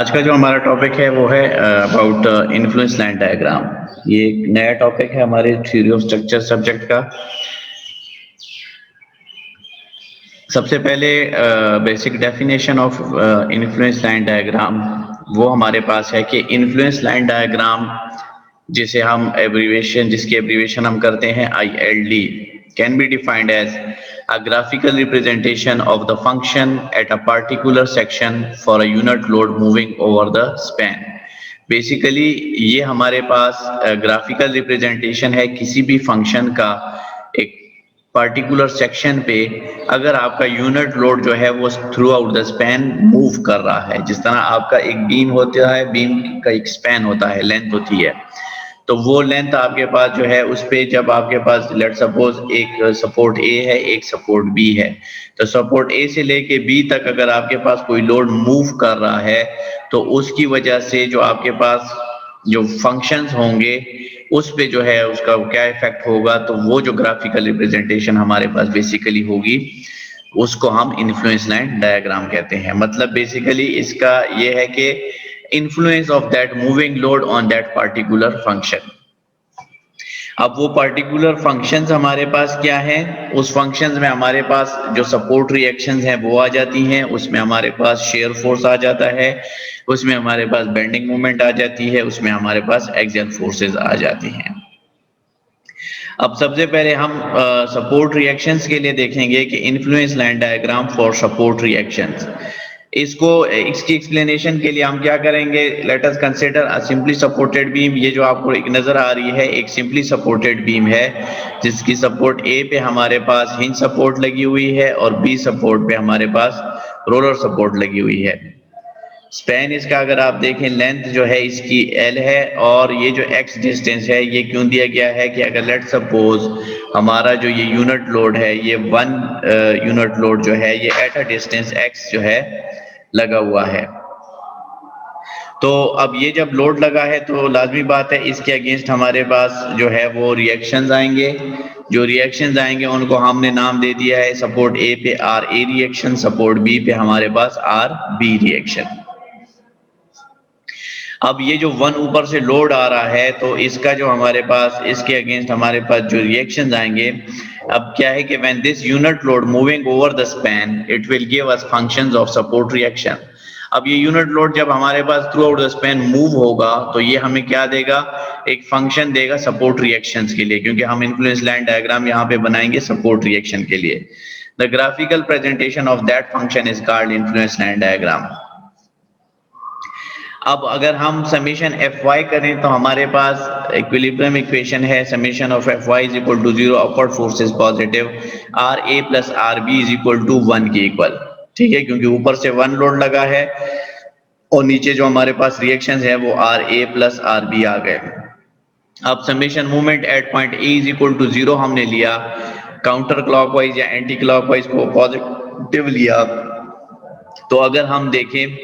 आज का जो हमारा टॉपिक है वो है अबाउट इन्फ्लुएंस लाइन डायग्राम। ये एक नया टॉपिक है हमारे थ्योरी ऑफ स्ट्रक्चर सब्जेक्ट का। सबसे पहले basic definition of influence line diagram वो हमारे पास है कि इन्फ्लुएंस लाइन डायग्राम जिसकी एब्रीवेशन हम करते हैं ILD can be defined as a graphical representation of the function at a particular section for a unit load moving over the span। Basically ये हमारे पास ग्राफिकल रिप्रेजेंटेशन है किसी भी फंक्शन का एक पर्टिकुलर सेक्शन पे, अगर आपका यूनिट लोड जो है वो through out the span move कर रहा है। जिस तरह आपका एक बीम होता है, बीम का एक स्पैन होता है, लेंथ होती है, तो वो लेंथ आपके पास जो है उस पे जब आपके पास लेट सपोज एक सपोर्ट ए है, एक सपोर्ट बी है, तो सपोर्ट ए से लेके बी तक अगर आपके पास कोई लोड मूव कर रहा है तो उसकी वजह से जो आपके पास जो फंक्शंस होंगे उस पे जो है उसका क्या इफेक्ट होगा, तो वो जो ग्राफिकल रिप्रेजेंटेशन हमारे पास बेसिकली होगी उसको हम इन्फ्लुएंस लाइन डायग्राम कहते हैं। मतलब बेसिकली इसका ये है कि influence of that moving load on that particular function. अब वो पर्टिकुलर फंक्शंस हमारे पास क्या है, उस फंक्शंस में हमारे पास जो सपोर्ट रिएक्शंस हैं वो आ जाती हैं, उसमें हमारे पास शेयर फोर्स आ जाता है, उसमें हमारे पास बेंडिंग मोमेंट आ जाती है, उसमें हमारे पास एक्सियल फोर्सेस आ जाती हैं। अब सबसे पहले हम सपोर्ट रिएक्शंस के लिए देखेंगे कि influence line diagram for support reactions. इसकी एक्सप्लेनेशन के लिए हम क्या करेंगे, let us consider a simply supported beam. ये जो आपको एक नजर आ रही है एक सिंपली सपोर्टेड बीम है जिसकी सपोर्ट ए पे हमारे पास हिंज सपोर्ट लगी हुई है और बी सपोर्ट पे हमारे पास रोलर सपोर्ट लगी हुई है। स्पैन इसका अगर आप देखें, लेंथ जो है इसकी L है और ये जो X डिस्टेंस है ये क्यों दिया गया है कि अगर लेट सपोज हमारा जो ये यूनिट लोड है, ये वन यूनिट लोड जो है ये एट अ डिस्टेंस X जो है लगा हुआ है, तो अब ये जब लोड लगा है तो लाजमी बात है इसके अगेंस्ट हमारे पास जो है वो रिएक्शंस आएंगे। जो रिएक्शंस आएंगे उनको हमने नाम दे दिया है, सपोर्ट ए पे RA रिएक्शन, सपोर्ट बी पे हमारे पास RB रिएक्शन। अब ये जो वन ऊपर से लोड आ रहा है तो इसका जो हमारे पास इसके अगेंस्ट हमारे पास जो रिएक्शंस आएंगे, अब क्या है कि when this unit load moving over the span it will give us functions of support reaction. अब ये यूनिट लोड जब हमारे pass through out the span move होगा तो ये हमें क्या देगा, एक फंक्शन देगा सपोर्ट रिएक्शंस के लिए, क्योंकि हम इन्फ्लुएंस लाइन डायग्राम यहाँ पे बनाएंगे सपोर्ट रिएक्शन के लिए। The graphical presentation of that function is called influence line diagram. अब अगर हम समीशन Fy करें तो हमारे पास इक्विलिब्रियम इक्वेशन है, summation of Fy is equal to 0, upward force is positive, RA plus RB is equal to 1 के equal. ठीक है, क्योंकि ऊपर से 1 लोड लगा है और नीचे जो हमारे पास रिएक्शंस है वो RA प्लस RB आ गए। अब summation movement at point A is equal to 0 हमने लिया, काउंटर क्लॉकवाइज या एंटी क्लॉकवाइज को पॉजिटिव लिया, तो अगर हम देखें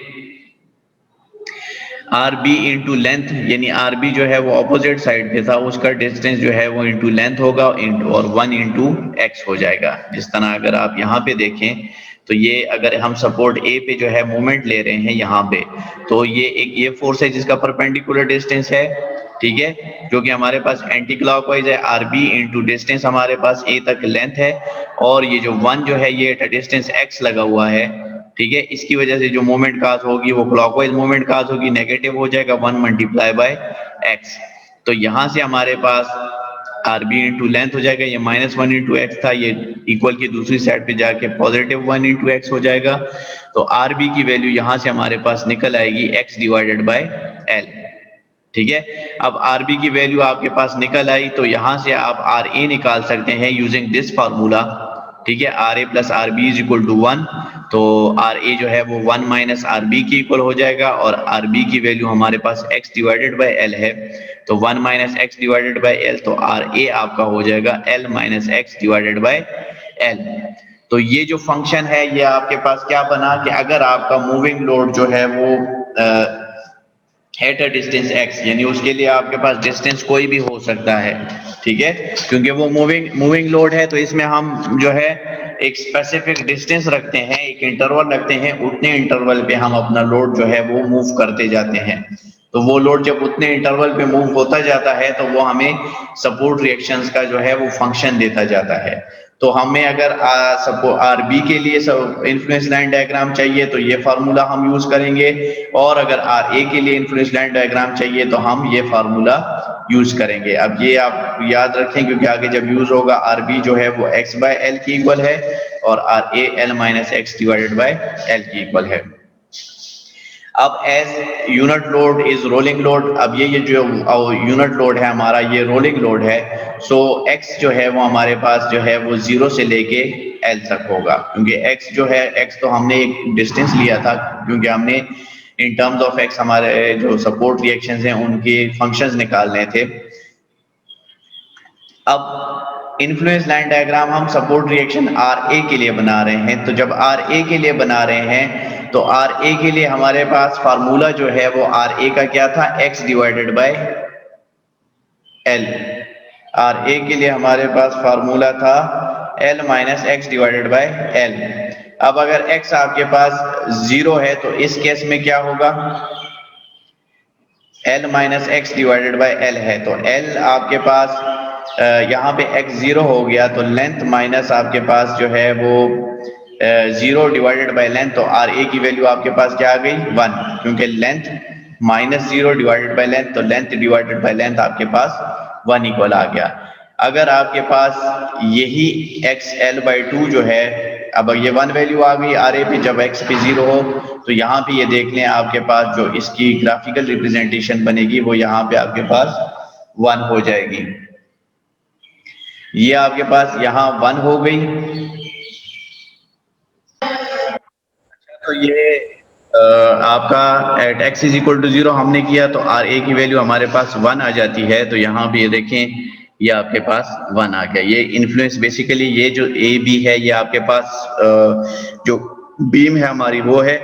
RB इंटू लेंथ, यानी RB जो है वो ऑपोजिट साइड पे था, उसका डिस्टेंस जो है वो इंटू लेंथ होगा और 1 इंटू एक्स हो जाएगा। जिस तरह अगर आप यहाँ पे देखें तो ये अगर हम सपोर्ट A पे जो है मूवमेंट ले रहे हैं यहाँ पे, तो ये फोर्स है जिसका परपेंडिकुलर डिस्टेंस है, ठीक है, जो कि हमारे पास एंटी क्लॉकवाइज है। RB इंटू डिस्टेंस हमारे पास A तक लेंथ है और ये जो 1 जो है ये डिस्टेंस x लगा हुआ है, ठीक है। इसकी वजह से जो मोमेंट काज होगी वो क्लॉकवाइज मोमेंट काज होगी, नेगेटिव हो जाएगा 1 मल्टीप्लाई बाय एक्स। तो यहां से हमारे पास RB इंटू लेंथ हो जाएगा, ये -1 इंटू एक्स था, ये इक्वल की दूसरी साइड पे जाके पॉजिटिव 1 इंटू एक्स हो जाएगा। तो RB की वैल्यू यहां से हमारे पास निकल आएगी x डिवाइडेड बाय L। ठीक है, अब RB की वैल्यू आपके पास निकल आई तो यहां से आप RA निकाल सकते हैं यूजिंग दिस फार्मूला। ठीक है, RA plus RB is equal to 1, तो RA जो है वो 1 माइनस RB की इक्वल हो जाएगा और RB की वैल्यू हमारे पास x डिवाइडेड बाय L है, तो 1 minus x divided by L, तो RA आपका हो जाएगा L minus x divided by L। तो ये जो फंक्शन है ये आपके पास क्या बना कि अगर आपका मूविंग लोड जो है वो एट अ डिस्टेंस x, यानी उसके लिए आपके पास डिस्टेंस कोई भी हो सकता है, ठीक है, क्योंकि वो मूविंग लोड है, तो इसमें हम जो है एक स्पेसिफिक डिस्टेंस रखते हैं, एक इंटरवल रखते हैं, उतने इंटरवल पे हम अपना लोड जो है वो मूव करते जाते हैं। तो वो लोड जब उतने इंटरवल पे मूव होता जाता है तो वो हमें सपोर्ट रिएक्शंस का जो है वो फंक्शन देता जाता है। तो हमें अगर आरबी के लिए इन्फ्लुएंस लाइन डायग्राम चाहिए तो ये फार्मूला हम यूज करेंगे, और अगर आर ए के लिए इन्फ्लुएंस लाइन डायग्राम चाहिए तो हम ये फार्मूला यूज करेंगे। अब ये आप याद रखें क्योंकि आगे जब यूज होगा, आरबी जो है वो एक्स बाय एल की इक्वल है और R A L minus x divided by L की इक्वल है। अब as unit load is rolling load, अब ये जो यूनिट लोड है हमारा ये रोलिंग लोड है, सो एक्स जो है वो हमारे पास जो है वो 0 से लेके एल तक होगा, क्योंकि एक्स जो है, एक्स तो हमने एक डिस्टेंस लिया था क्योंकि हमने इन टर्म्स ऑफ एक्स हमारे जो सपोर्ट रिएक्शंस हैं उनके फंक्शंस निकालने थे। अब इन्फ्लुएंस लाइन डायग्राम हम सपोर्ट रिएक्शन आर ए के लिए बना रहे हैं, तो जब आर ए के लिए बना रहे हैं तो आर ए के लिए हमारे पास फार्मूला जो है वो आर ए का क्या था, X divided by L. R A के लिए हमारे पास फार्मूला था L minus x divided by L. अब अगर एक्स आपके पास 0 है तो इस केस में क्या होगा, L minus x divided by L है, तो एल आपके पास यहाँ पे x 0 हो गया तो लेंथ माइनस आपके पास जो है वो 0 डिवाइडेड बाय लेंथ, तो आर ए की वैल्यू आपके पास क्या आ गई 1, क्योंकि length minus 0 divided by length, तो लेंथ डिवाइडेड बाय लेंथ आपके पास 1 इक्वल आ गया। अगर आपके पास यही x l बाई 2 जो है, अब ये 1 वैल्यू आ गई आर ए पे जब x पे 0 हो, तो यहाँ पे ये देख लें आपके पास जो इसकी ग्राफिकल रिप्रेजेंटेशन बनेगी वो यहाँ पे आपके पास 1 हो जाएगी। ये आपके पास यहाँ 1 हो गई। तो ये आपका at x is equal to 0 हमने किया तो आर ए की वैल्यू हमारे पास 1 आ जाती है, तो यहाँ पे ये देखें ये आपके पास 1 आ गया। ये इन्फ्लुएंस बेसिकली ये जो ए बी है ये आपके पास जो बीम है हमारी वो है,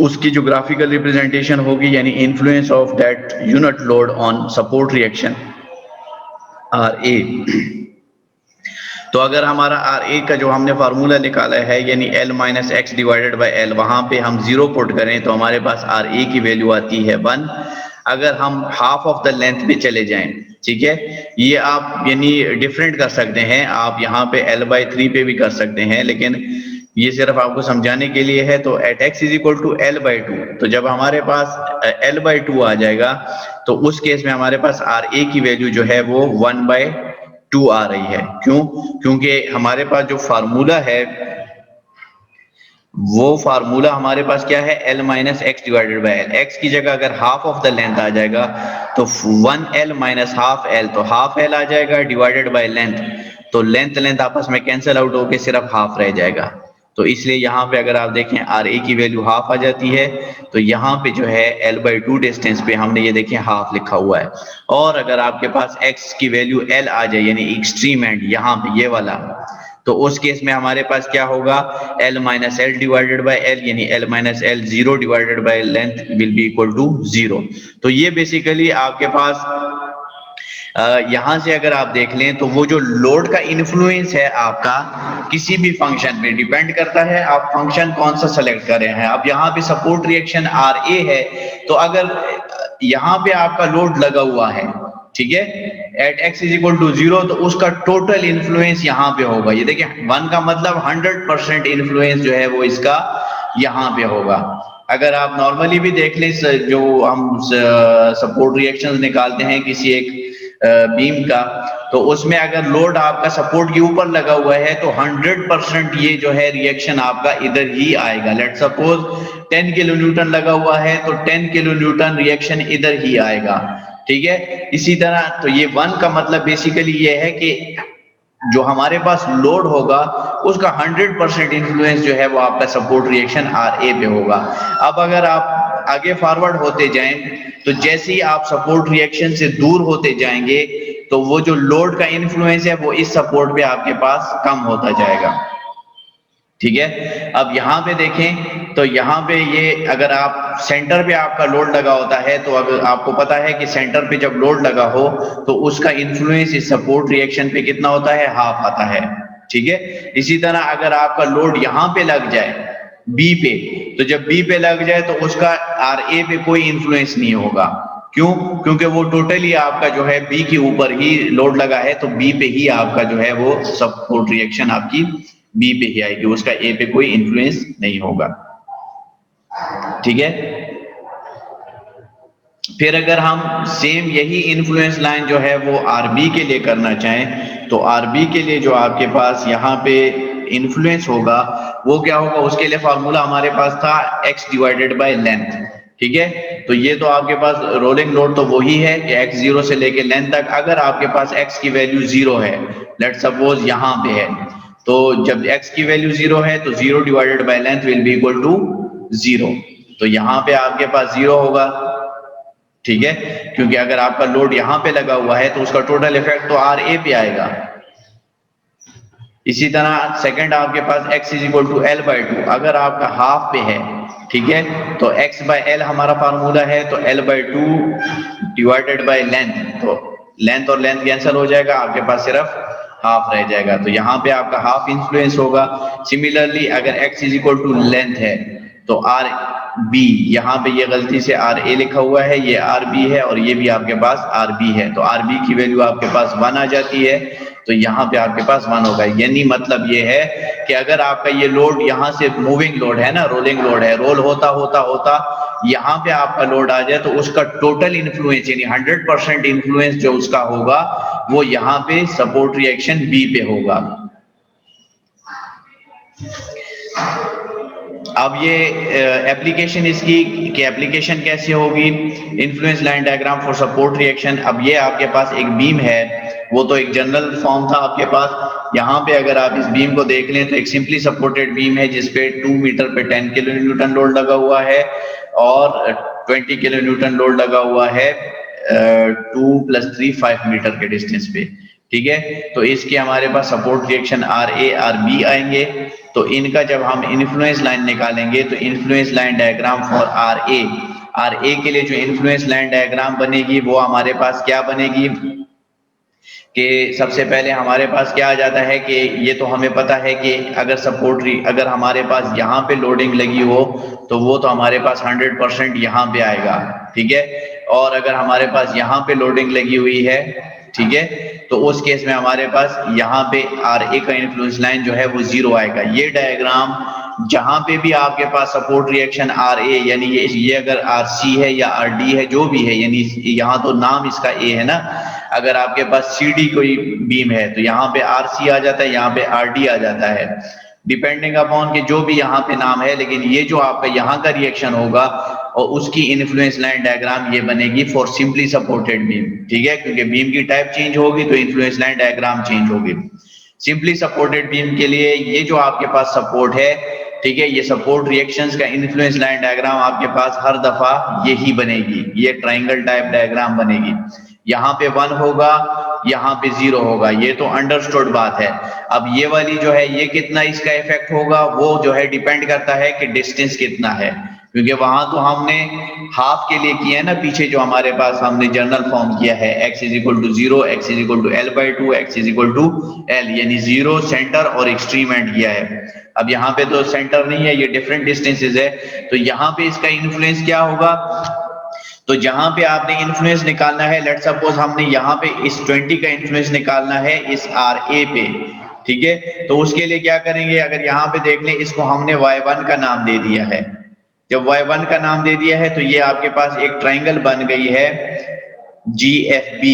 उसकी जो ग्राफिकल रिप्रेजेंटेशन होगी यानी influence of that unit load on support reaction R A. तो अगर हमारा आर ए का जो हमने फार्मूला निकाला है यानी L minus x divided by L, वहां पे हम 0 पुट करें तो हमारे पास आर ए की वैल्यू आती है 1। अगर हम हाफ ऑफ द लेंथ पे चले जाएं, ठीक है, ये आप यानी डिफरेंट कर सकते हैं, आप यहाँ पे एल बाई 3 पे भी कर सकते हैं, लेकिन ये सिर्फ आपको समझाने के लिए है। तो at x is equal to L by 2, तो जब हमारे पास एल बाई 2 आ जाएगा तो उस केस में हमारे पास आर ए की वैल्यू जो है वो 1/2 आ रही है। क्यों? क्योंकि हमारे पास जो फार्मूला है वो फार्मूला हमारे पास क्या है, L minus x divided by L. X की जगह अगर हाफ ऑफ द लेंथ आ जाएगा तो 1l माइनस हाफ एल, तो हाफ एल आ जाएगा डिवाइडेड बाई लेंथ, तो लेंथ लेंथ आपस में कैंसिल आउट होके सिर्फ हाफ रह जाएगा। तो इसलिए यहाँ पे अगर आप देखें आर ए की वैल्यू हाफ आ जाती है, तो यहाँ पे जो है एल बाई 2 डिस्टेंस पे हमने ये देखें हाफ लिखा हुआ है। और अगर आपके पास एक्स की वैल्यू एल आ जाए यानी एक्सट्रीम एंड यहाँ पे ये वाला, तो उस केस में हमारे पास क्या होगा, L minus L divided by L यानी L minus L 0 divided by length will be equal to 0। तो ये बेसिकली आपके पास यहां से अगर आप देख लें तो वो जो लोड का इन्फ्लुएंस है आपका किसी भी फंक्शन पे डिपेंड करता है आप फंक्शन कौन सा सेलेक्ट कर रहे हैं। अब यहाँ पे सपोर्ट रिएक्शन आर ए है, तो अगर यहाँ पे आपका लोड लगा हुआ है, ठीक है, at x is equal to 0, तो उसका टोटल इन्फ्लुएंस यहाँ पे होगा। ये देखिए 1 का मतलब 100% इन्फ्लुएंस जो है वो इसका यहाँ पे होगा। अगर आप नॉर्मली भी देख लें जो हम सपोर्ट रिएक्शंस निकालते हैं किसी एक बीम का, तो उसमें अगर लोड आपका सपोर्ट के ऊपर लगा हुआ है तो 100% ये जो है रिएक्शन आपका इधर ही आएगा। लेट सपोज 10 किलो न्यूटन लगा हुआ है तो 10 किलो न्यूटन रिएक्शन इधर ही आएगा, ठीक है। इसी तरह तो ये 1 का मतलब बेसिकली ये है कि जो हमारे पास लोड होगा उसका 100% इन्फ्लुएंस जो है वो आपका सपोर्ट रिएक्शन आर ए पे होगा। अब अगर आप आगे फॉरवर्ड होते जाएं तो जैसे ही आप सपोर्ट रिएक्शन से दूर होते जाएंगे तो वो जो लोड का इन्फ्लुएंस है वो इस सपोर्ट पे आपके पास कम होता जाएगा, ठीक है। अब यहाँ पे देखें तो यहाँ पे ये अगर आप सेंटर पे आपका लोड लगा होता है तो अगर आपको पता है कि सेंटर पे जब लोड लगा हो तो उसका इन्फ्लुएंस इस सपोर्ट रिएक्शन पे कितना होता है, हाफ आता है, ठीक है। इसी तरह अगर आपका लोड यहाँ पे लग जाए बी पे, तो जब बी पे लग जाए तो उसका आर ए पे कोई इन्फ्लुएंस नहीं होगा। क्यों? क्योंकि वो टोटली आपका जो है बी के ऊपर ही लोड लगा है, तो बी पे ही आपका जो है वो सपोर्ट रिएक्शन आपकी बी पे ही आएगी, उसका ए पे कोई इन्फ्लुएंस नहीं होगा। ठीक है। फिर अगर हम सेम यही इन्फ्लुएंस लाइन जो है वो आरबी के लिए करना चाहें, तो आरबी के लिए जो आपके पास यहाँ पे इन्फ्लुएंस होगा वो क्या होगा, उसके लिए फॉर्मूला हमारे पास था x डिवाइडेड बाय लेंथ। ठीक है। तो ये तो आपके पास रोलिंग लोड तो वही है कि x 0 से लेके लेंथ तक, अगर आपके पास x की वैल्यू 0 है, लेट सपोज यहाँ पे है, तो जब x की वैल्यू 0 है तो 0 divided by length will be equal to 0। तो यहाँ पे आपके पास 0 होगा। ठीक है। क्योंकि अगर आपका लोड यहाँ पे लगा हुआ है तो उसका टोटल इफेक्ट तो आर ए पे आएगा। इसी तरह सेकंड आपके पास x is equal to L by two, अगर आपका हाफ पे है, ठीक है, तो x बाय एल हमारा फार्मूला है, तो l by two divided by length, तो लेंथ और लेंथ कैंसिल हो जाएगा, आपके पास सिर्फ हाफ रह जाएगा, तो यहाँ पे आपका हाफ इन्फ्लुएंस होगा। सिमिलरली अगर x is equal to length है तो आर बी, यहाँ पे ये गलती से आर ए लिखा हुआ है, ये आर बी है और ये भी आपके पास आर बी है, तो आर बी की वैल्यू आपके पास 1 आ जाती है, तो यहाँ पे आपके पास 1 होगा। यानी मतलब ये है कि अगर आपका ये लोड यहाँ से मूविंग लोड है ना, रोलिंग लोड है, रोल होता होता होता यहाँ पे आपका लोड आ जाए, तो उसका टोटल इन्फ्लुएंस यानी 100% इन्फ्लुएंस जो उसका होगा वो यहाँ पे सपोर्ट रिएक्शन बी पे होगा। अब ये एप्लीकेशन इसकी कि एप्लीकेशन कैसे होगी, influence line diagram for support reaction. अब ये आपके पास एक बीम है, वो तो एक जनरल फॉर्म था आपके पास, यहाँ पे अगर आप इस बीम को देख लें तो एक सिंपली सपोर्टेड बीम है जिसपे 2 मीटर पे 10 किलो न्यूटन लोड लगा हुआ है और 20 किलो न्यूटन लोड लगा हुआ है 2 + 3 5 मीटर के डिस्टेंस पे। ठीक है। तो इसके हमारे पास support reaction R A R B आएंगे, तो इनका जब हम इन्फ्लुएंस लाइन निकालेंगे तो influence line diagram for R A के लिए जो इन्फ्लुएंस लाइन डायग्राम बनेगी वो हमारे पास क्या बनेगी कि सबसे पहले हमारे पास क्या आ जाता है कि ये तो हमें पता है कि अगर हमारे पास यहाँ पे लोडिंग लगी हो तो वो तो हमारे पास 100% यहाँ पे आएगा। ठीक है। और अगर हमारे पास यहाँ पे लोडिंग लगी हुई है, ठीक है, तो उस केस में हमारे पास यहाँ पे आर ए का इन्फ्लुएंस लाइन जो है वो 0 आएगा। ये डायग्राम जहां पे भी आपके पास सपोर्ट रिएक्शन आर ए यानी ये अगर आर सी है या आर डी है जो भी है, यानी यहाँ तो नाम इसका ए है ना, अगर आपके पास सी डी कोई बीम है तो यहाँ पे आर सी आ जाता है, यहाँ पे आर डी आ जाता है, डिपेंडिंग अपॉन के जो भी यहाँ पे नाम है, लेकिन ये जो आपका यहाँ का रिएक्शन होगा और उसकी इन्फ्लुएंस लाइन डायग्राम ये बनेगी फॉर सिंपली सपोर्टेड बीम। ठीक है। क्योंकि बीम की टाइप चेंज होगी तो इन्फ्लुएंस लाइन डायग्राम चेंज होगी। सिंपली सपोर्टेड बीम के लिए ये जो आपके पास सपोर्ट है, ठीक है, ये सपोर्ट रिएक्शंस का इन्फ्लुएंस लाइन डायग्राम आपके पास हर दफा यही बनेगी, ये ट्राइंगल टाइप डायग्राम बनेगी। यहाँ पे 1 होगा, यहाँ पे 0 होगा, ये तो अंडरस्टूड बात है। अब ये वाली जो है ये कितना इसका इफेक्ट होगा वो जो है डिपेंड करता है कि डिस्टेंस कितना है, क्योंकि वहां तो हमने हाफ के लिए किया है ना, पीछे जो हमारे पास हमने जर्नल फॉर्म किया है x is equal to 0, x is equal to L by two, x is equal to L, यानी 0 सेंटर और एक्सट्रीम एंड किया है। अब यहाँ पे तो सेंटर नहीं है, ये डिफरेंट डिस्टेंसेस है, तो यहाँ पे इसका इन्फ्लुएंस क्या होगा, तो जहां पे आपने इन्फ्लुएंस निकालना है, लेट्स सपोज हमने यहाँ पे इस 20 का इन्फ्लुएंस निकालना है इस आर ए पे, ठीक है, तो उसके लिए क्या करेंगे, अगर यहाँ पे देख लें इसको हमने y1 का नाम दे दिया है। जब y1 का नाम दे दिया है तो ये आपके पास एक ट्राइंगल बन गई है GFB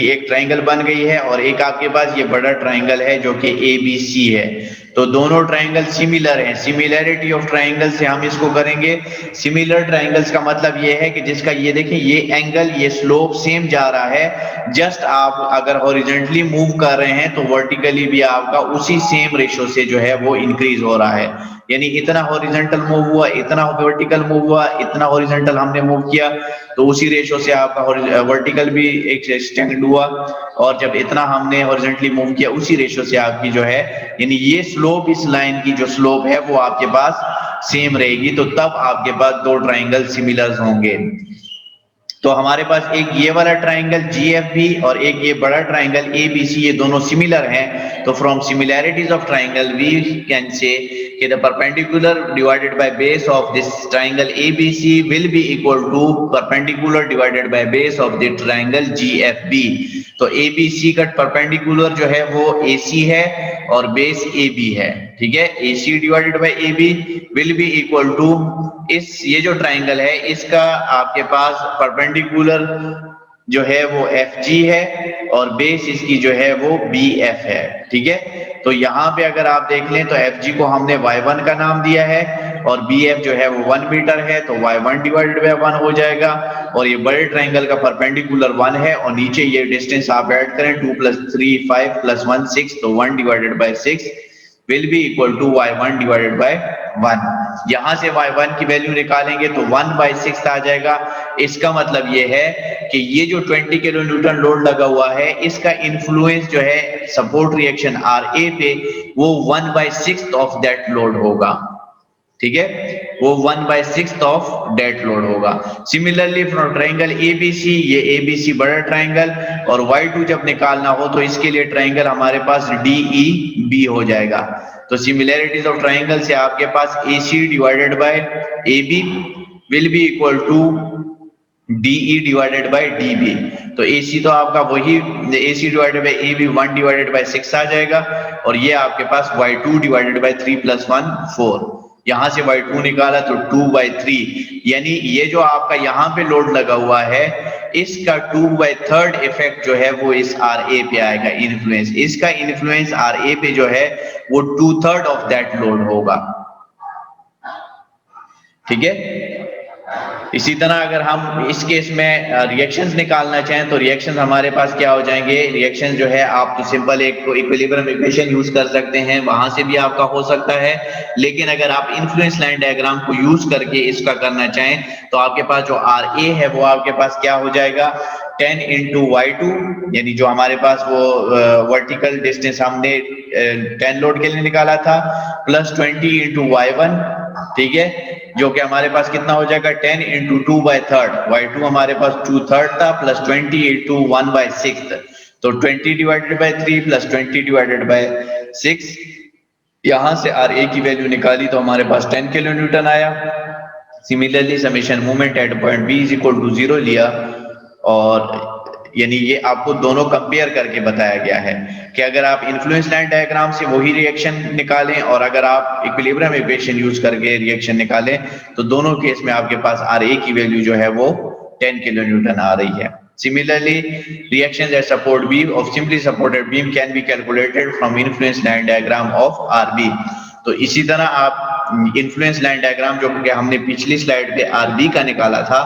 एक ट्राइंगल बन गई है, और एक आपके पास ये बड़ा ट्राइंगल है जो कि ABC है। तो दोनों ट्राइंगल सिमिलर हैं, सिमिलैरिटी ऑफ ट्राइंगल से हम इसको करेंगे। सिमिलर ट्राइंगल्स का मतलब ये है कि जिसका ये देखें ये एंगल ये स्लोप सेम जा रहा है, जस्ट आप अगर हॉरिजॉन्टली मूव कर रहे हैं तो वर्टिकली भी आपका उसी सेम रेशो से जो है वो इंक्रीज हो रहा है, यानी इतना हॉरिजॉन्टल मूव हुआ, इतना वर्टिकल मूव हुआ, इतना हॉरिजॉन्टल हमने मूव किया, तो उसी रेशो से आपका वर्टिकल भी एक एक्सटेंड हुआ, और जब इतना हमने हॉरिजॉन्टली मूव किया उसी रेशो से आपकी जो है, यानी ये स्लोप इस लाइन की जो स्लोप है वो आपके पास सेम रहेगी, तो तब आपके पास दो ट्राइंगल सिमिलर होंगे। तो हमारे पास एक ये वाला ट्राइंगल GFB और एक ये बड़ा ट्राइंगल ABC, ये दोनों सिमिलर हैं, तो from similarities of triangle we can say कि the perpendicular divided by base of this triangle ABC will be equal to perpendicular divided by base of the triangle GFB. तो ABC का perpendicular जो है वो AC है और base AB है, ठीक है। AC divided by AB will be equal to इस ये जो ट्राइंगल है इसका आपके पास परपेंडिकुलर जो है वो एफ जी है और बेस इसकी जो है वो बी एफ है, ठीक है। तो यहाँ पे अगर आप देख लें तो एफ जी को हमने y1 का नाम दिया है और बी एफ जो है वो 1 मीटर है, तो y1 डिवाइडेड बाय 1 हो जाएगा। और ये बड़े ट्राइंगल का परपेंडिकुलर 1 है और नीचे ये डिस्टेंस आप ऐड करें 2 + 3 5 + 1 6, तो 1 divided by 6 will be equal to y1 divided by 1। यहां से y1 की वैल्यू निकालेंगे तो 1/6 आ जाएगा। इसका मतलब ये है कि ये जो 20 किलो न्यूटन लोड लगा हुआ है इसका इन्फ्लुएंस जो है सपोर्ट रिएक्शन RA पे वो 1/6 ऑफ दैट लोड होगा, ठीक है, वो 1/6 ऑफ डेट लोड होगा। सिमिलरली फ्रॉम ट्राइंगल एबीसी, ये एबीसी बड़ा ट्राइंगल और y2 जब निकालना हो तो इसके लिए ट्राइंगल हमारे पास DEB हो जाएगा। तो सिमिलैरिटीज ऑफ ट्राइंगल से आपके पास AC divided by AB will be equal to DE divided by DB। तो AC तो आपका वही AC divided by AB 1 divided by 6 आ जाएगा और ये आपके पास y2 डिवाइडेड बाय 3 + 1 4। यहां से y2 निकाला तो 2/3, यानी ये जो आपका यहाँ पे लोड लगा हुआ है इसका 2/3 इफेक्ट जो है वो इस RA पे आएगा, इन्फ्लुएंस। इसका इन्फ्लुएंस RA पे जो है वो 2/3 ऑफ दैट लोड होगा, ठीक है। इसी तरह अगर हम इस केस में रिएक्शंस निकालना चाहें तो रिएक्शंस हमारे पास क्या हो जाएंगे। रिएक्शन जो है आप तो सिंपल एक इक्विलिब्रियम इक्वेशन यूज कर सकते हैं, वहां से भी आपका हो सकता है। लेकिन अगर आप इन्फ्लुएंस लाइन डायग्राम को यूज करके इसका करना चाहें तो आपके पास जो RA है वो आपके पास क्या हो जाएगा 10 × y2, यानी जो हमारे पास वो वर्टिकल डिस्टेंस हमने 10 लोड के लिए निकाला था, प्लस 20 × y1, ठीक है, जो कि हमारे पास कितना हो जाएगा 10 × 2/3। y2 हमारे पास 2/3 था, प्लस 20 × 1/6, तो 20 divided by 3 plus 20 divided by 6। यहां से RA की वैल्यू निकाली तो हमारे पास 10 किलो न्यूटन आया। Similarly summation moment at point B = 0 लिया और यानी ये आपको दोनों कंपेयर करके बताया गया है कि अगर आप इन्फ्लुएंस लाइन डायग्राम से वही रिएक्शन निकालें और अगर आप इक्विलिब्रियम इक्वेशन यूज करके रिएक्शन निकालें तो दोनों केस में आपके पास RA की वैल्यू जो है वो 10 किलो न्यूटन आ रही है। Similarly, reactions at support beam of simply supported beam can be calculated from influence line diagram of RB। तो इसी तरह आप इन्फ्लुएंस लाइन डायग्राम जो कि हमने पिछली स्लाइड पे RB का निकाला था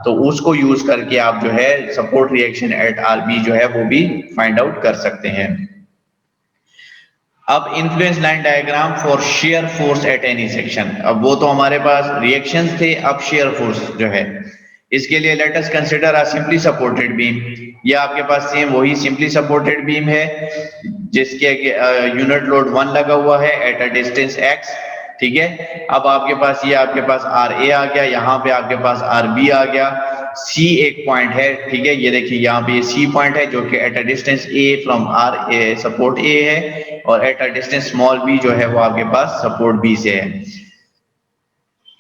तो उसको यूज करके आप जो है सपोर्ट रिएक्शन एट RB जो है वो भी फाइंड आउट कर सकते हैं। अब influence line diagram for shear force at any section. अब वो तो हमारे पास रिएक्शंस थे, अब शेयर फोर्स जो है इसके लिए let us consider a simply supported beam. ये आपके पास सेम वही सिंपली सपोर्टेड बीम है जिसके यूनिट लोड 1 लगा हुआ है एट अ डिस्टेंस x, ठीक है। अब आपके पास ये आपके पास RA आ गया, यहाँ पे आपके पास RB आ गया, C एक पॉइंट है, ठीक है। ये देखिए यहाँ पे ये C पॉइंट है जो कि eight a distance A from RA support A है और eight a distance small b जो है वो आपके पास सपोर्ट B से है।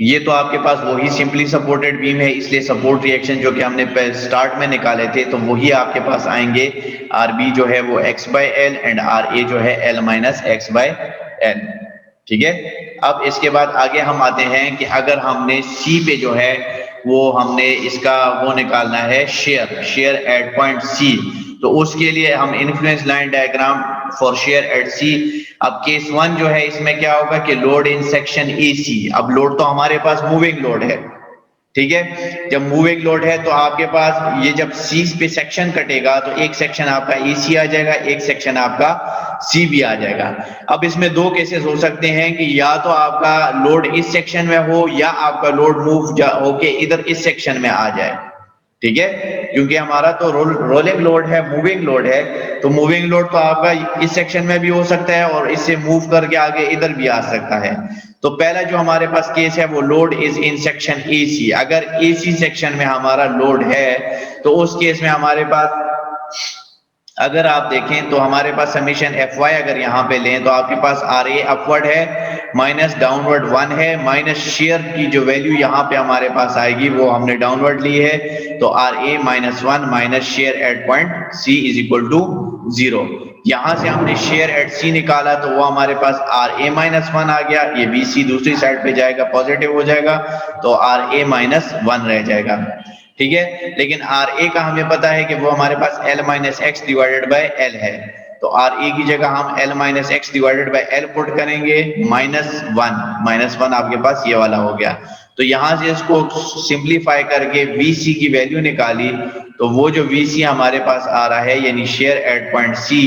ये तो आपके पास वही सिंपली सपोर्टेड बीम है, इसलिए सपोर्ट रिएक्शन जो कि हमने स्टार्ट में निकाले थे तो वही आपके पास आएंगे। RB जो है वो x/L एंड RA जो है L - x/L, ठीक है। अब इसके बाद आगे हम आते हैं कि अगर हमने C पे जो है वो हमने इसका वो निकालना है शेयर एट पॉइंट C, तो उसके लिए हम influence line diagram for share eight C। अब केस 1 जो है इसमें क्या होगा कि लोड इन सेक्शन AC। अब लोड तो हमारे पास मूविंग लोड है, ठीक है। जब मूविंग लोड है तो आपके पास ये जब C पे सेक्शन कटेगा तो एक सेक्शन आपका AC आ जाएगा, एक सेक्शन आपका CB आ जाएगा। अब इसमें दो केसेस हो सकते हैं कि या तो आपका लोड इस सेक्शन में हो या आपका लोड मूव होके इधर इस सेक्शन में आ जाए, ठीक है, क्योंकि हमारा तो रोलिंग लोड है, मूविंग लोड है, तो मूविंग लोड तो आपका इस सेक्शन में भी हो सकता है और इससे मूव करके आगे इधर भी आ सकता है। तो पहला जो हमारे पास केस है वो load is in section AC। अगर AC सेक्शन में हमारा लोड है तो उस केस में हमारे पास अगर आप देखें तो हमारे पास समीशन एफ वाई अगर यहाँ पे लें तो आपके पास आर ए अपवर्ड है, माइनस डाउनवर्ड 1 है, माइनस शेयर की जो वैल्यू यहाँ पे हमारे पास आएगी वो हमने डाउनवर्ड ली है, तो R A minus 1 minus shear at point C is equal to 0। यहाँ से हमने शेयर एट सी निकाला तो वो हमारे पास आर ए माइनस 1 आ गया, ये बी सी दूसरी साइड पे जाएगा, पॉजिटिव हो जाएगा, तो आर ए माइनस 1 रह जाएगा। ठीक है, लेकिन आर ए का हमें पता है कि वो हमारे पास L minus x divided by L है, तो आर ए की जगह हम L minus x divided by L put करेंगे, माइनस वन आपके पास ये वाला हो गया। तो यहां से इसको सिंप्लीफाई करके वी सी की वैल्यू निकाली, तो वो जो वी सी हमारे पास आ रहा है यानी शेयर एट पॉइंट सी,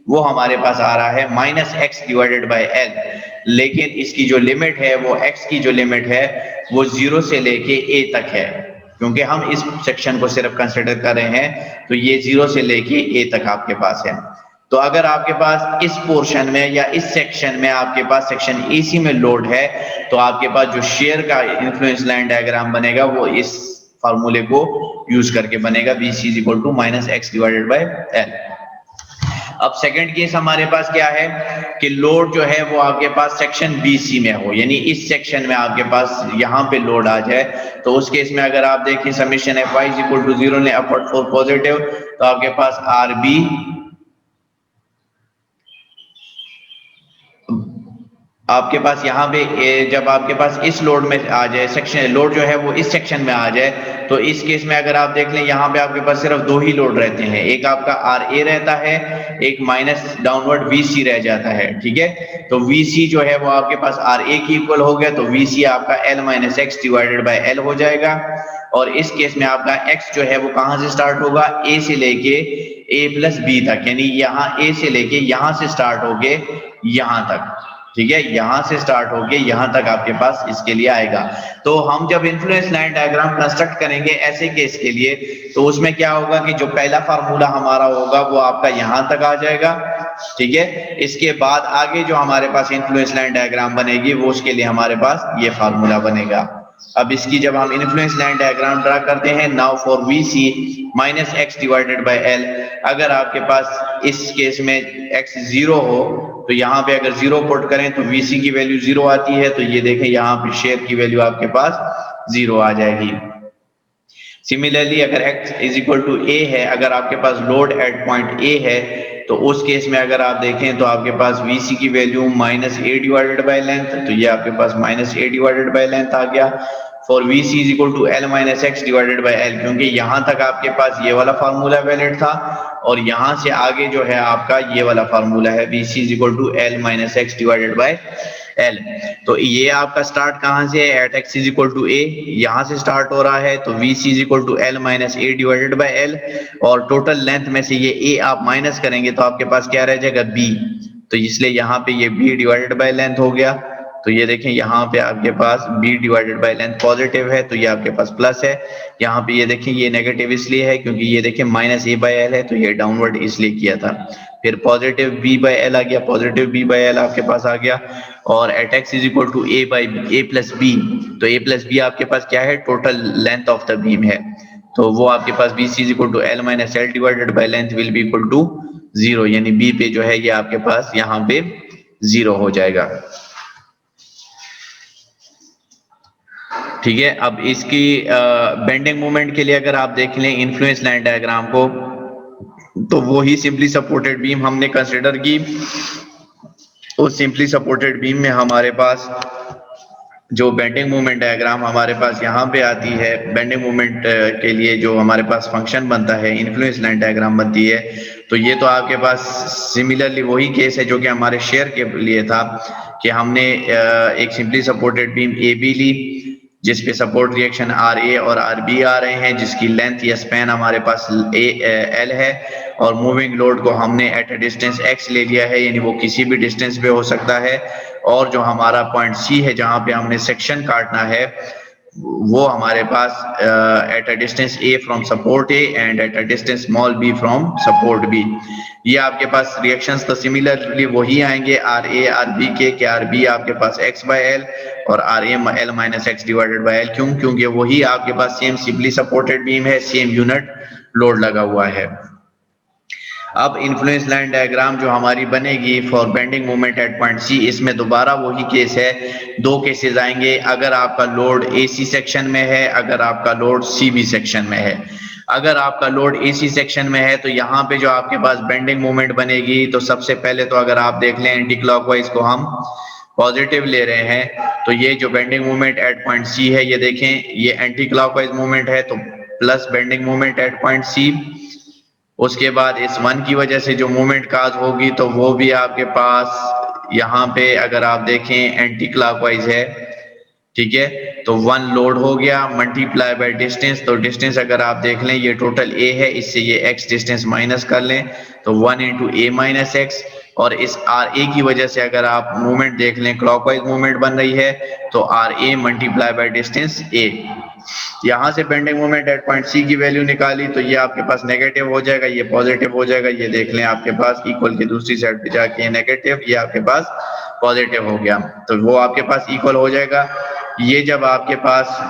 वो हमारे पास आ रहा है minus x divided by L, लेकिन इसकी जो लिमिट है वो एक्स की जो लिमिट है वो 0 से लेके ए तक है, क्योंकि हम इस सेक्शन को सिर्फ कंसिडर कर रहे हैं, तो ये 0 से लेके ए तक आपके पास है। तो अगर आपके पास इस पोर्शन में या इस सेक्शन में आपके पास सेक्शन एसी में लोड है, तो आपके पास जो शेयर का इन्फ्लुएंस लाइन डायग्राम बनेगा वो इस फार्मूले को यूज करके बनेगा, V C is equal to minus x divided by L. अब सेकंड केस हमारे पास क्या है कि लोड जो है वो आपके पास सेक्शन बीसी में हो, यानी इस सेक्शन में आपके पास यहाँ पे लोड आ जाए, तो उस केस में अगर आप देखें summation F Y is equal to 0 ने अपवर्ड फोर पॉजिटिव, तो आपके पास आर बी आपके पास यहाँ पे जब आपके पास इस लोड में आ जाए, सेक्शन लोड जो है वो इस सेक्शन में आ जाए, तो इस केस में अगर आप देख लें यहाँ पे आपके पास सिर्फ दो ही लोड रहते हैं, एक आपका आर ए रहता है, एक माइनस डाउनवर्ड वी सी रह जाता है। ठीक है, तो वी सी जो है वो आपके पास आर ए की इक्वल हो गया, तो वी सी आपका L minus x divided by L हो जाएगा। और इस केस में आपका एक्स जो है वो कहाँ से स्टार्ट होगा, ए से लेके ए प्लस बी तक, यानी यहाँ ए से लेके यहाँ से स्टार्ट होके यहाँ तक। ठीक है, यहां से स्टार्ट होके यहां तक आपके पास इसके लिए आएगा। तो हम जब इन्फ्लुएंस लाइन डायग्राम कंस्ट्रक्ट करेंगे ऐसे केस के लिए, तो उसमें क्या होगा कि जो पहला फार्मूला हमारा होगा वो आपका यहां तक आ जाएगा। ठीक है, इसके बाद आगे जो हमारे पास इन्फ्लुएंस लाइन डायग्राम बनेगी वो उसके लिए हमारे पास ये फार्मूला बनेगा। अब इसकी जब हम इन्फ्लुएंस लाइन डायग्राम ड्रा करते हैं, now for V C minus x divided by L, अगर आपके पास इस केस में एक्स 0 हो तो यहाँ पे अगर 0 पुट करें तो वीसी की वैल्यू 0 आती है, तो ये देखें यहाँ पे शेयर की वैल्यू आपके पास 0 आ जाएगी। सिमिलरली अगर x इज इक्वल टू ए है, अगर आपके पास लोड एट पॉइंट ए है, तो उस केस में अगर आप देखें तो आपके पास वीसी की value minus A divided by length, तो ये आपके पास minus A divided by length आ गया। For V C is equal to L minus x divided by L, क्योंकि यहां तक आपके पास ये वाला फार्मूला वैलिड था और यहां से आगे जो है आपका ये वाला फार्मूला है, V C is equal to L minus x divided by L. तो ये आपका स्टार्ट कहां से है, at x is equal to A, यहां से स्टार्ट हो रहा है, तो V C is equal to L minus A divided by L, और टोटल लेंथ में से ये ए आप माइनस करेंगे तो आपके पास क्या रह जाएगा, बी, तो इसलिए यहाँ पे ये बी डिवाइडेड बाई लेंथ हो गया। तो ये देखें यहाँ पे आपके पास b divided by length positive है, तो ये आपके पास प्लस है। यहाँ पे ये देखें ये नेगेटिव इसलिए है क्योंकि ये देखें माइनस ए बाई एल है, तो ये डाउनवर्ड इसलिए किया था। फिर पॉजिटिव b बाई एल आ गया, पॉजिटिव b बाई एल आपके पास आ गया, और at x is equal to A by A plus B, तो ए प्लस बी आपके पास क्या है, total length of the beam है, तो वो आपके पास B C is equal to L minus L divided by length will be equal to 0, यानी बी पे जो है ये आपके पास यहाँ पे 0 हो जाएगा। ठीक है, अब इसकी बेंडिंग मोमेंट के लिए अगर आप देख लें इन्फ्लुएंस लाइन डायग्राम को, तो वो ही सिंपली सपोर्टेड बीम हमने कंसीडर की। उस सिंपली सपोर्टेड बीम में हमारे पास जो बेंडिंग मोमेंट डायग्राम हमारे पास यहाँ पे आती है, बेंडिंग मोमेंट के लिए जो हमारे पास फंक्शन बनता है, इन्फ्लुएंस लाइन डायग्राम बनती है, तो ये तो आपके पास सिमिलरली वही केस है जो कि हमारे शेयर के लिए था कि हमने एक simply supported beam A B ली जिसपे सपोर्ट रिएक्शन आर ए और आर बी आ रहे हैं, जिसकी लेंथ या स्पैन हमारे पास एल है, और मूविंग लोड को हमने एट अ डिस्टेंस एक्स ले लिया है, यानी वो किसी भी डिस्टेंस पे हो सकता है, और जो हमारा पॉइंट सी है जहां पे हमने सेक्शन काटना है वो हमारे पास at a distance A from support A and at a distance small B from support B. ये आपके पास रिएक्शंस तो सिमिलरली वही आएंगे आर ए आर बी के आर बी आपके पास एक्स बाय एल और R A L minus x divided by L, क्योंकि वही आपके पास सेम सिंपली सपोर्टेड बीम है, सेम यूनिट लोड लगा हुआ है। अब इन्फ्लुएंस लाइन डायग्राम जो हमारी बनेगी for bending moment at point C, इसमें दोबारा वही केस है, दो केसेस आएंगे। अगर आपका लोड एसी सेक्शन में है, अगर आपका लोड सीबी सेक्शन में है। अगर आपका लोड एसी सेक्शन में है तो यहाँ पे जो आपके पास बेंडिंग मोमेंट बनेगी, तो सबसे पहले तो अगर आप देख लें एंटी क्लॉकवाइज को हम पॉजिटिव ले रहे हैं, तो ये जो bending moment at point C है, ये देखें ये एंटी क्लॉकवाइज मोमेंट है, तो plus bending moment at point C. उसके बाद इस वन की वजह से जो मूवमेंट काज होगी तो वो भी आपके पास यहाँ पे अगर आप देखें एंटी क्लॉकवाइज है, ठीक है। तो वन लोड हो गया मल्टीप्लाई बाय डिस्टेंस, तो डिस्टेंस अगर आप देख लें ये टोटल ए है, इससे ये एक्स डिस्टेंस माइनस कर लें तो 1 इंटू ए माइनस एक्स। और इस आर ए की वजह से अगर आप मूवमेंट देख लें क्लॉकवाइज मूवमेंट बन रही है, तो R A multiply by distance A. यहाँ से bending moment at point C की वैल्यू निकाली तो ये आपके पास नेगेटिव हो जाएगा, ये पॉजिटिव हो जाएगा। ये देख लें आपके पास इक्वल की दूसरी साइड पे जाके नेगेटिव, ये आपके पास पॉजिटिव हो गया, तो वो आपके पास इक्वल हो जाएगा। ये जब आपके पास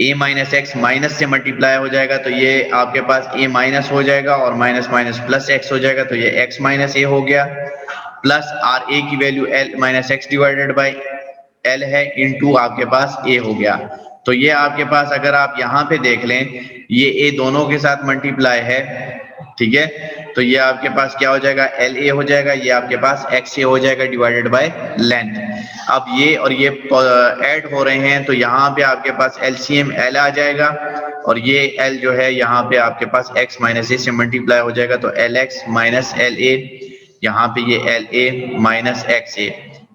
a माइनस एक्स माइनस से मल्टीप्लाई हो जाएगा तो ये आपके पास a माइनस हो जाएगा और माइनस माइनस प्लस एक्स हो जाएगा, तो ये x माइनस ए हो गया। प्लस आर ए की value l minus x divided by l है, इनटू आपके पास a हो गया। तो ये आपके पास अगर आप यहाँ पे देख लें ये a दोनों के साथ मल्टीप्लाई है, ठीक है। तो ये आपके पास क्या हो जाएगा एल ए हो जाएगा, ये आपके पास एक्स ए हो जाएगा डिवाइडेड बाय लेंथ। अब ये और ये ऐड हो रहे हैं तो यहाँ पे आपके पास एलसीएम एल आ जाएगा और ये एल जो है यहाँ पे आपके पास एक्स माइनस ए से मल्टीप्लाई हो जाएगा, तो L x minus L A, यहाँ पे ये एल ए माइनस एक्स ए,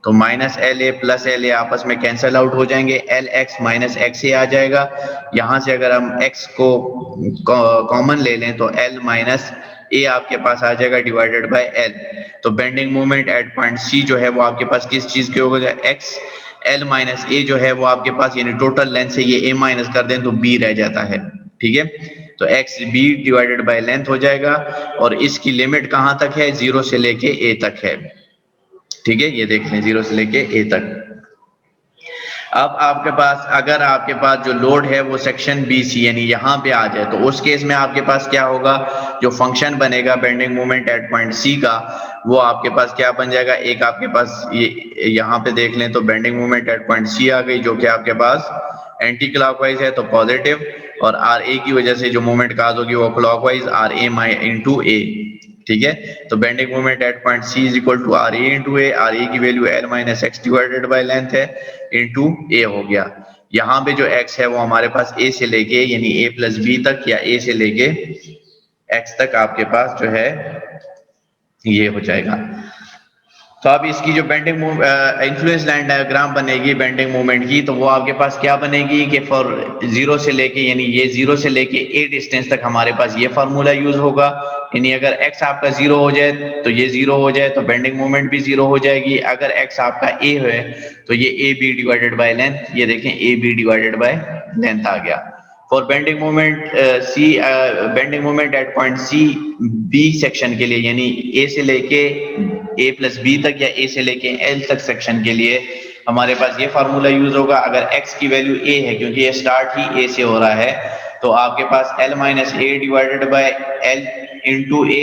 तो minus L A plus L A आपस में कैंसिल आउट हो जाएंगे, एल एक्स माइनस एक्स ए आ जाएगा। यहाँ से अगर हम एक्स को कॉमन ले लें तो एल माइनस ए आपके पास आ जाएगा डिवाइडेड बाय एल। तो bending moment at point C जो है वो आपके पास किस चीज के होगा, एक्स एल माइनस ए जो है वो आपके पास, यानी टोटल लेंथ से ये ए माइनस कर दें तो बी रह जाता है, ठीक है। तो x B divided by length हो जाएगा और इसकी लिमिट कहाँ तक है, 0 से लेके ए तक है, ठीक है। ये देख लें 0 से लेके ए तक। अब आपके पास अगर आपके पास जो लोड है वो सेक्शन बी सी यानी यहाँ पे आ जाए तो उस केस में आपके पास क्या होगा, जो फंक्शन बनेगा bending moment at point C का, वो आपके पास क्या बन जाएगा, एक आपके पास ये यहाँ पे देख लें तो bending moment at point C आ गई जो कि आपके पास एंटी क्लॉकवाइज है तो पॉजिटिव, और आर ए की वजह से जो मोमेंट काज होगी वो clockwise R A into A, ठीक है। तो bending moment at point C is equal to R A into A, R A की वैल्यू L minus x divided by length है इंटू ए हो गया। यहाँ पे जो x है वो हमारे पास a से लेके यानी a प्लस बी तक या a से लेके x तक आपके पास जो है ये हो जाएगा। तो अब इसकी जो बेंडिंग इन्फ्लुएंस लाइन डायग्राम बनेगी बेंडिंग मोमेंट की, तो वो आपके पास क्या बनेगी कि फॉर 0 से लेके यानी ये 0 से लेके a डिस्टेंस तक हमारे पास ये फार्मूला यूज होगा, यानी अगर x आपका 0 हो जाए तो ये 0 हो जाए तो बेंडिंग मोमेंट भी 0 हो जाएगी। अगर x आपका a है तो ये a b divided by length, ये देखें a b divided by length आ गया। For bending moment C bending moment at point C B section के लिए यानी a से लेके a प्लस बी तक या a से लेके l तक सेक्शन के लिए हमारे पास ये फार्मूला यूज होगा। अगर x की वैल्यू a है क्योंकि ये स्टार्ट ही a से हो रहा है, तो आपके पास l minus A divided by l into A,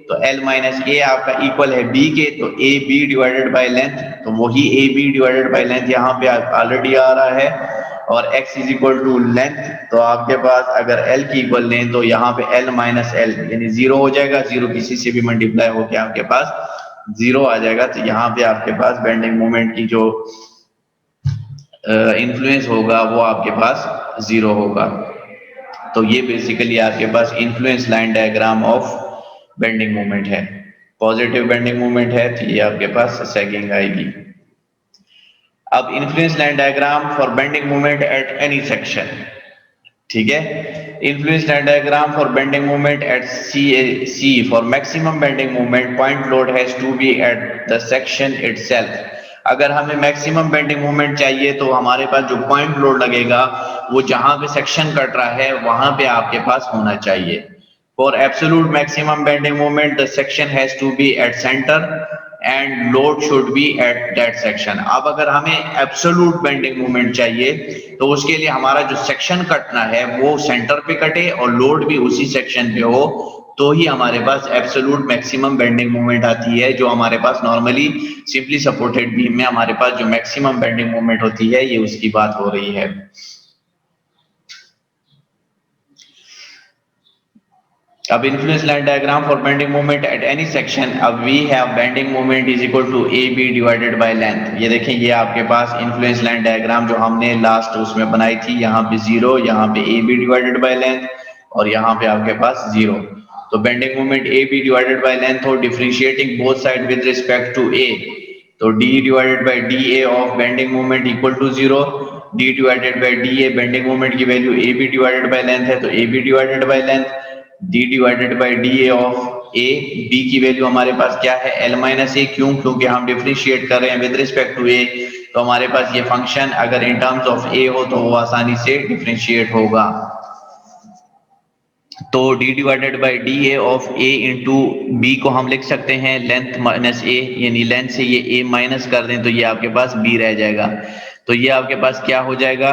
तो l माइनस ए आपका इक्वल है b के, तो a b divided by length, तो वही a b divided by length यहाँ पे ऑलरेडी आ रहा है, और x is equal to length, तो आपके पास अगर l की इक्वल लें तो यहाँ पे l माइनस एल यानी 0 हो जाएगा, 0 किसी से भी मल्टीप्लाई होकर आपके पास 0 आ जाएगा। तो यहाँ पे आपके पास बेंडिंग मोमेंट की जो इन्फ्लुएंस होगा वो आपके पास 0 होगा। तो ये बेसिकली आपके पास influence line diagram of bending moment है। पॉजिटिव बेंडिंग मोमेंट है तो ये आपके पास सैगिंग आएगी। अब influence line diagram for bending moment at any section, ठीक है। Influence line diagram for bending moment at C for maximum bending moment point load has to be at the section itself. अगर हमें maximum bending moment चाहिए तो हमारे पास जो point load लगेगा वो जहां पे सेक्शन कट रहा है वहां पे आपके पास होना चाहिए। For absolute maximum bending moment the section has to be at centre and load should be at that section. अब अगर हमें एब्सोल्यूट बेंडिंग मोमेंट चाहिए तो उसके लिए हमारा जो सेक्शन कटना है वो सेंटर पे कटे और लोड भी उसी सेक्शन पे हो, तो ही हमारे पास एब्सोल्यूट मैक्सिमम बेंडिंग मोमेंट आती है, जो हमारे पास नॉर्मली सिंपली सपोर्टेड बीम में हमारे पास जो मैक्सिमम बेंडिंग मोमेंट होती है, ये उसकी बात हो रही है। अब influence line diagram for bending moment at any section. अब we have bending moment is equal to a b divided by length. ये देखें, ये आपके पास इन्फ्लुएंस लाइन डायग्राम जो हमने लास्ट उसमें बनाई थी, यहाँ पे 0, यहाँ पे a b divided by length, और यहाँ पे आपके पास 0। तो bending moment a b divided by length हो, differentiating both side with respect to a, तो d divided by d A of bending moment equal to 0। d divided by d a, bending moment की value a b divided by length है, तो a b divided by length, d divided by d A of A, B की value हमारे पास क्या है, l minus ए। क्यों? क्योंकि हम डिफरेंशिएट कर रहे हैं विद रिस्पेक्ट टू ए, तो हमारे पास ये फंक्शन अगर इन टर्म्स ऑफ ए हो तो वो आसानी से डिफरेंशिएट होगा। तो d divided by D A of a into B को हम लिख सकते हैं लेंथ माइनस ए, यानी लेंथ से ये a माइनस कर दें तो ये आपके पास b रह जाएगा। तो ये आपके पास क्या हो जाएगा,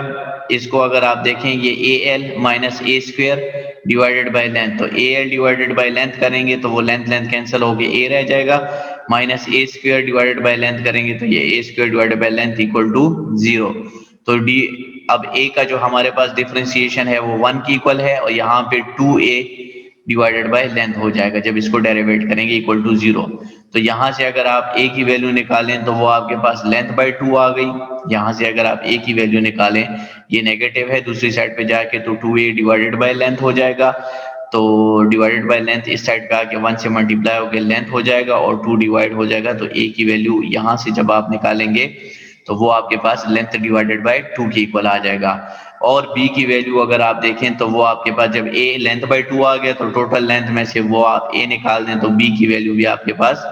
इसको अगर आप देखें, ये a L minus a square divided by length, तो a l divided by length करेंगे तो वो लेंथ लेंथ कैंसिल होके a रह जाएगा, minus a square divided by length करेंगे तो ये a square divided by length equal to 0। तो d अब a का जो हमारे पास डिफरेंशिएशन है वो 1 की इक्वल है, और यहाँ पे 2a डिवाइडेड बाय लेंथ हो जाएगा जब इसको डेरिवेट करेंगे इक्वल टू 0। तो यहाँ से अगर आप a की वैल्यू निकालें तो वो आपके पास लेंथ बाय 2 आ गई। यहाँ से अगर आप a की वैल्यू निकालें, ये नेगेटिव है, दूसरी साइड पे जाके तो 2a डिवाइडेड बाय लेंथ हो जाएगा। तो डिवाइडेड बाय लेंथ इस साइड पे आके 1 से मल्टीप्लाई होकर लेंथ हो जाएगा, और 2 डिवाइड हो जाएगा, तो a की वैल्यू यहाँ से जब आप निकालेंगे तो वो आपके पास लेंथ डिवाइडेड बाय 2 के इक्वल आ जाएगा। और b की वैल्यू अगर आप देखें तो वो आपके पास जब a लेंथ बाय 2 आ गया तो टोटल लेंथ में से वो आप a निकाल दें तो b की वैल्यू भी आपके पास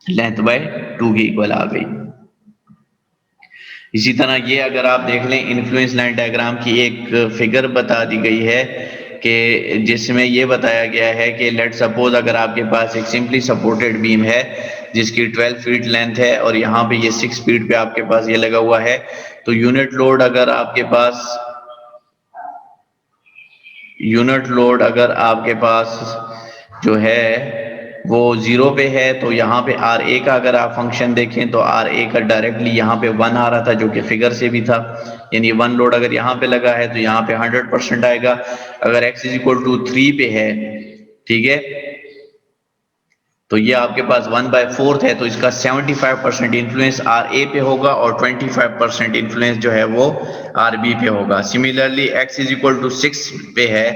लेंथ बाय 2 के इक्वल आ गई। इसी तरह ये अगर आप देख लें, इन्फ्लुएंस लाइन डायग्राम की एक फिगर बता दी गई है कि जिसमें ये बताया गया है कि लेट सपोज अगर आपके पास एक सिंपली सपोर्टेड बीम है जिसकी 12 फीट लेंथ है, और यहाँ पे ये 6 फीट पे आपके पास ये लगा हुआ है, तो यूनिट लोड अगर आपके पास जो है वो 0 पे है, तो यहाँ पे RA का अगर आप फंक्शन देखें तो RA का डायरेक्टली यहाँ पे 1 आ रहा था जो कि फिगर से भी था, यानी 1 लोड अगर यहाँ पे लगा है तो यहाँ पे 100% आएगा। अगर x इज इक्वल टू 3 पे है, ठीक है, तो ये आपके पास 1/4 है, तो इसका 75% इन्फ्लुएंस RA पे होगा और 25% इन्फ्लुएंस जो है वो RB पे होगा। Similarly x is equal to 6 पे है,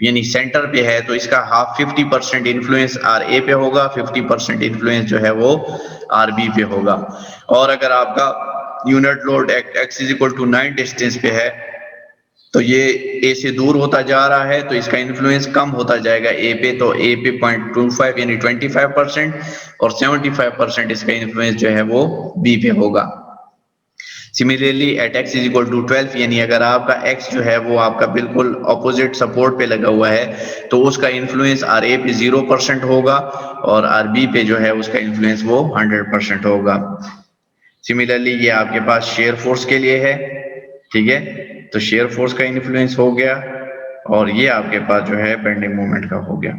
यानी सेंटर पे है, तो इसका 50% इन्फ्लुएंस RA पे होगा, 50% इन्फ्लुएंस जो है वो RB पे होगा। और अगर आपका unit load x is equal to 9 distance पे है, तो ये A से दूर होता जा रहा है, तो इसका इन्फ्लुएंस कम होता जाएगा A पे, तो A पे 0.25 यानी 25%, और 75% इसका इन्फ्लुएंस जो है वो B पे होगा। Similarly at x is equal to 12, यानी अगर आपका x जो है वो आपका बिल्कुल ऑपोजिट सपोर्ट पे लगा हुआ है, तो उसका इन्फ्लुएंस RA पे 0% होगा, और RB पे जो है उसका इन्फ्लुएंस वो 100% होगा। सिमिलरली ये आपके पास शेयर फोर्स के लिए है, ठीक है, तो शेयर फोर्स का इन्फ्लुएंस हो गया, और ये आपके पास जो है बेंडिंग मोमेंट का हो गया।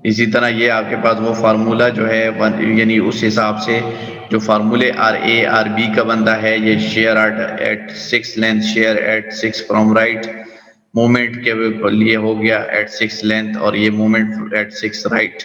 इसी तरह ये आपके पास वो फार्मूला जो है यानी उस हिसाब से जो फार्मूले RA RB का बनता है, ये share eight 6 length, share eight 6 from right, moment के लिए हो गया एट 6 लेंथ, और ये मोमेंट एट 6 राइट,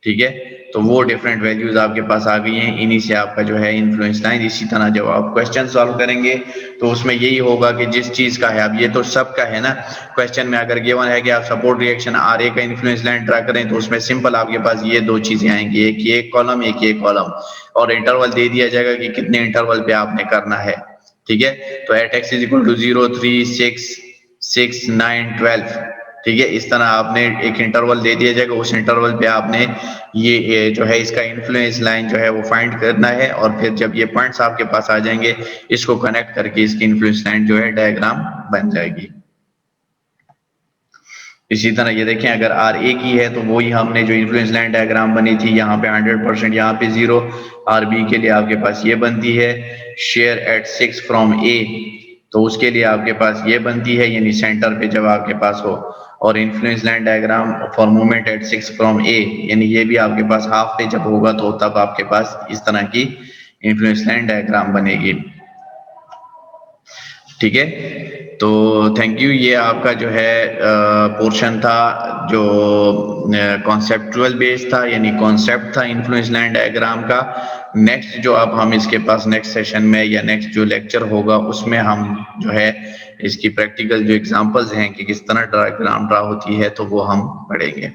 ठीक है, तो वो डिफरेंट वैल्यूज आपके पास आ गई हैं, इन्हीं से आपका जो है इन्फ्लुएंस लाइन। इसी तरह जब आप क्वेश्चन सॉल्व करेंगे तो उसमें यही होगा कि जिस चीज का है, अब ये तो सबका है ना, क्वेश्चन में अगर गिवन है कि आप सपोर्ट रिएक्शन RA का इन्फ्लुएंस लाइन ड्रा करें, तो उसमें सिंपल आपके पास ये दो चीजें आएंगी, एक ये कॉलम, एक ये कॉलम, और इंटरवल दे दिया जाएगा कि कितने इंटरवल पे आपने करना है, ठीक है। तो at x is equal to 0, 3, 6, 9, 12, ठीक है, इस तरह आपने एक इंटरवल दे दिया जाएगा, उस इंटरवल पे आपने ये जो है इसका इन्फ्लुएंस लाइन जो है वो फाइंड करना है, और फिर जब ये पॉइंट्स आपके पास आ जाएंगे, इसको कनेक्ट करके इसकी इन्फ्लुएंस लाइन जो है डायग्राम बन जाएगी। इसी तरह ये देखें, अगर RA की है तो वही हमने जो इन्फ्लुएंस लाइन डायग्राम बनी थी, यहाँ पे 100%, यहाँ पे 0, RB के लिए आपके पास ये बनती है शेयर एट 6 फ्रॉम A, तो उसके लिए आपके पास ये बनती है, यानी सेंटर पे जब आपके पास हो। और influence line diagram for movement at 6 from a, यानी ये भी आपके पास हाफ पे जब होगा तो तब आपके पास इस तरह की इन्फ्लुएंस लाइन डायग्राम बनेगी। ठीक है, तो थैंक यू। ये आपका जो है पोर्शन था जो कॉन्सेप्चुअल बेस था, यानी कॉन्सेप्ट था इन्फ्लुएंस लाइन डायग्राम का। नेक्स्ट जो अब हम इसके पास नेक्स्ट सेशन में या नेक्स्ट जो लेक्चर होगा उसमें हम जो है इसकी प्रैक्टिकल जो एग्जांपल्स हैं कि किस तरह डायग्राम ड्रा होती है तो वो हम पढ़ेंगे।